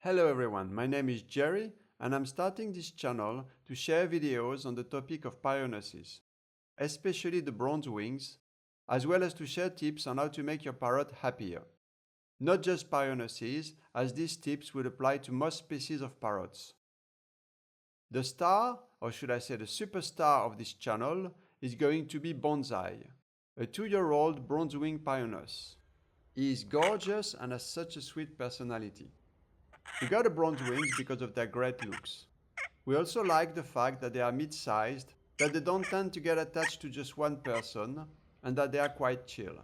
Hello everyone, my name is Jerry and I'm starting this channel to share videos on the topic of Pionuses, especially the bronze wings, as well as to share tips on how to make your parrot happier. Not just Pionuses, as these tips would apply to most species of parrots. The star, or should I say the superstar of this channel, is going to be Bonzai, a 2-year-old Bronze Wing Pionus. He is gorgeous and has such a sweet personality. We got the bronze wings because of their great looks. We also like the fact that they are mid-sized, that they don't tend to get attached to just one person, and that they are quite chill.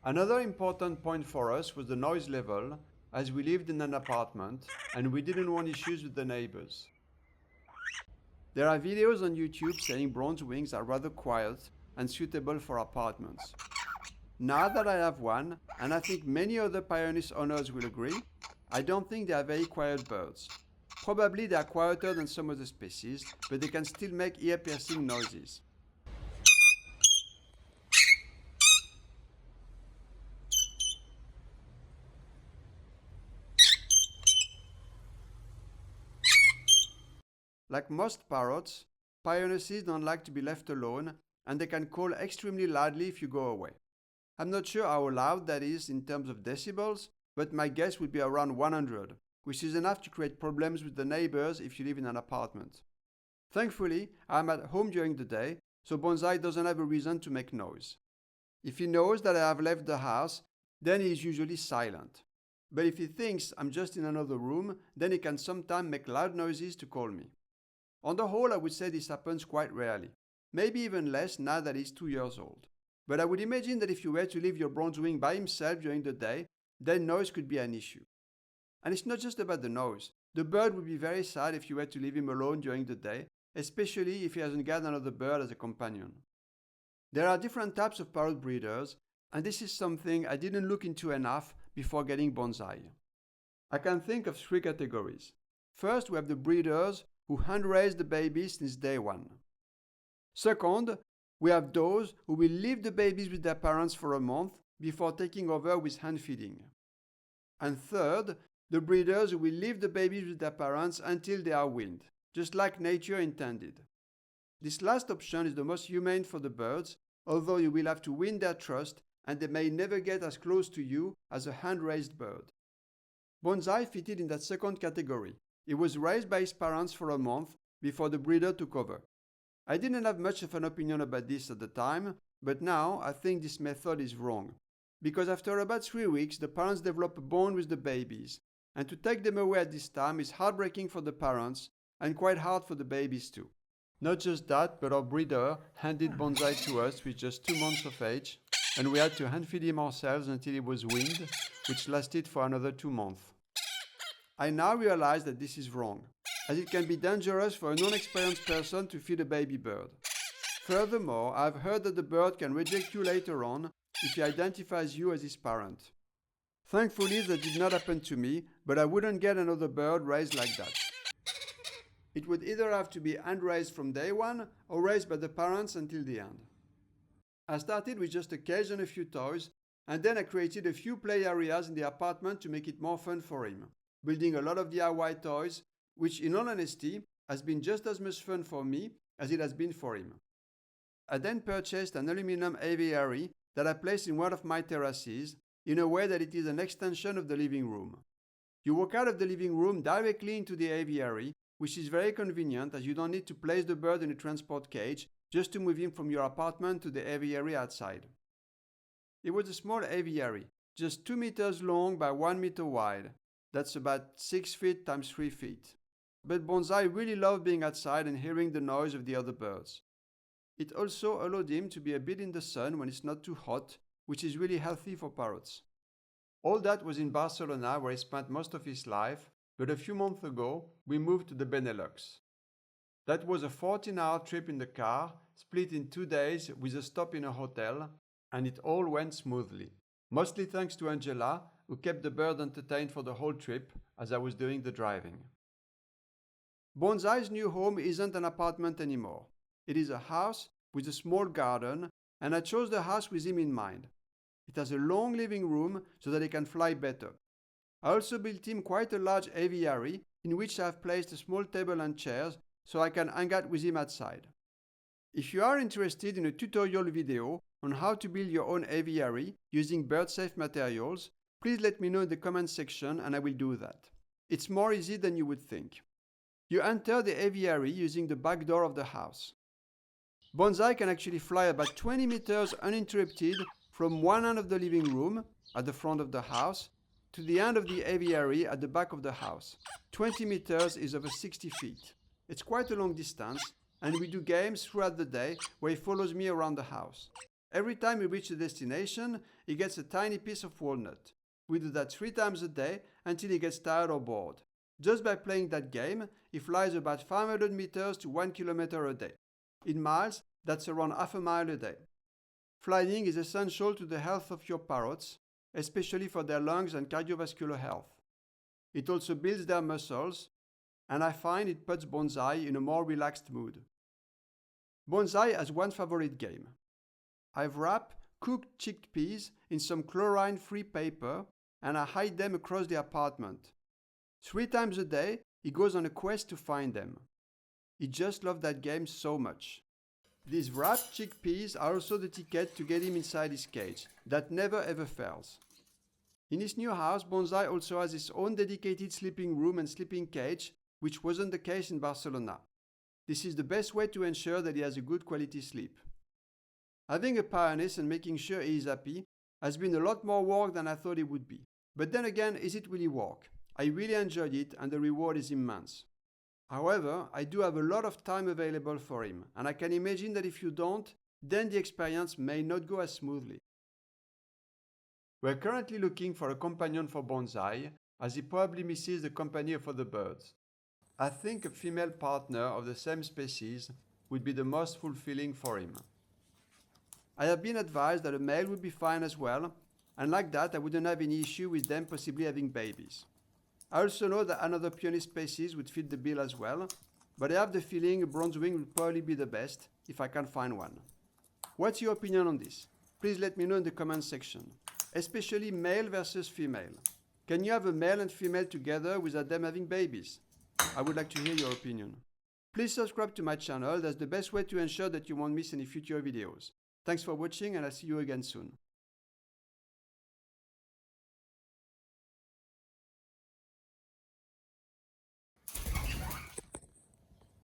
Another important point for us was the noise level, as we lived in an apartment and we didn't want issues with the neighbors. There are videos on YouTube saying bronze wings are rather quiet and suitable for apartments. Now that I have one, and I think many other Pionus owners will agree, I don't think they are very quiet birds. Probably they are quieter than some other species, but they can still make ear-piercing noises. Like most parrots, Pionuses don't like to be left alone, and they can call extremely loudly if you go away. I'm not sure how loud that is in terms of decibels, but my guess would be around 100, which is enough to create problems with the neighbors if you live in an apartment. Thankfully, I'm at home during the day, so Bonzai doesn't have a reason to make noise. If he knows that I have left the house, then he is usually silent. But if he thinks I'm just in another room, then he can sometimes make loud noises to call me. On the whole, I would say this happens quite rarely, maybe even less now that he's 2 years old. But I would imagine that if you were to leave your bronze wing by himself during the day, then noise could be an issue. And it's not just about the noise. The bird would be very sad if you were to leave him alone during the day, especially if he hasn't got another bird as a companion. There are different types of parrot breeders, and this is something I didn't look into enough before getting Bonzai. I can think of 3 categories. First, we have the breeders who hand-raise the babies since day one. Second, we have those who will leave the babies with their parents for a month before taking over with hand feeding. And third, the breeders who will leave the babies with their parents until they are weaned, just like nature intended. This last option is the most humane for the birds, although you will have to win their trust and they may never get as close to you as a hand-raised bird. Bonzai fitted in that second category. He was raised by his parents for a month before the breeder took over. I didn't have much of an opinion about this at the time, but now I think this method is wrong. Because after about 3 weeks, the parents develop a bond with the babies, and to take them away at this time is heartbreaking for the parents and quite hard for the babies too. Not just that, but our breeder handed Bonzai to us with just 2 months of age, and we had to hand feed him ourselves until he was weaned, which lasted for another 2 months. I now realize that this is wrong, as it can be dangerous for a non-experienced person to feed a baby bird. Furthermore, I've heard that the bird can reject you later on if he identifies you as his parent. Thankfully, that did not happen to me, but I wouldn't get another bird raised like that. It would either have to be hand-raised from day one or raised by the parents until the end. I started with just a cage and a few toys, and then I created a few play areas in the apartment to make it more fun for him, building a lot of DIY toys, which in all honesty has been just as much fun for me as it has been for him. I then purchased an aluminum aviary that I placed in one of my terraces in a way that it is an extension of the living room. You walk out of the living room directly into the aviary, which is very convenient as you don't need to place the bird in a transport cage just to move him from your apartment to the aviary outside. It was a small aviary, just 2 meters long by 1 meter wide. That's about 6 feet times 3 feet. But Bonzai really loved being outside and hearing the noise of the other birds. It also allowed him to be a bit in the sun when it's not too hot, which is really healthy for parrots. All that was in Barcelona, where he spent most of his life, but a few months ago, we moved to the Benelux. That was a 14-hour trip in the car, split in 2 days with a stop in a hotel, and it all went smoothly. Mostly thanks to Angela, who kept the bird entertained for the whole trip as I was doing the driving. Bonzai's new home isn't an apartment anymore. It is a house with a small garden, and I chose the house with him in mind. It has a long living room so that he can fly better. I also built him quite a large aviary in which I have placed a small table and chairs so I can hang out with him outside. If you are interested in a tutorial video on how to build your own aviary using bird-safe materials, please let me know in the comment section and I will do that. It's more easy than you would think. You enter the aviary using the back door of the house. Bonzai can actually fly about 20 meters uninterrupted from one end of the living room at the front of the house to the end of the aviary at the back of the house. 20 meters is over 60 feet. It's quite a long distance, and we do games throughout the day where he follows me around the house. Every time we reach the destination, he gets a tiny piece of walnut. We do that 3 times a day until he gets tired or bored. Just by playing that game, he flies about 500 meters to 1 kilometer a day. In miles, that's around half a mile a day. Flying is essential to the health of your parrots, especially for their lungs and cardiovascular health. It also builds their muscles, and I find it puts Bonzai in a more relaxed mood. Bonzai has one favorite game. I've wrapped cooked chickpeas in some chlorine-free paper and I hide them across the apartment. 3 times a day, he goes on a quest to find them. He just loves that game so much. These wrapped chickpeas are also the ticket to get him inside his cage. That never ever fails. In his new house, Bonzai also has his own dedicated sleeping room and sleeping cage, which wasn't the case in Barcelona. This is the best way to ensure that he has a good quality sleep. Having a Pionus and making sure he is happy has been a lot more work than I thought it would be. But then again, is it really work? I really enjoyed it and the reward is immense. However, I do have a lot of time available for him, and I can imagine that if you don't, then the experience may not go as smoothly. We're currently looking for a companion for Bonzai, as he probably misses the company of other birds. I think a female partner of the same species would be the most fulfilling for him. I have been advised that a male would be fine as well, and like that I wouldn't have any issue with them possibly having babies. I also know that another Pionus species would fit the bill as well, but I have the feeling a Bronze Wing would probably be the best if I can find one. What's your opinion on this? Please let me know in the comment section, especially male versus female. Can you have a male and female together without them having babies? I would like to hear your opinion. Please subscribe to my channel, that's the best way to ensure that you won't miss any future videos. Thanks for watching and I'll see you again soon.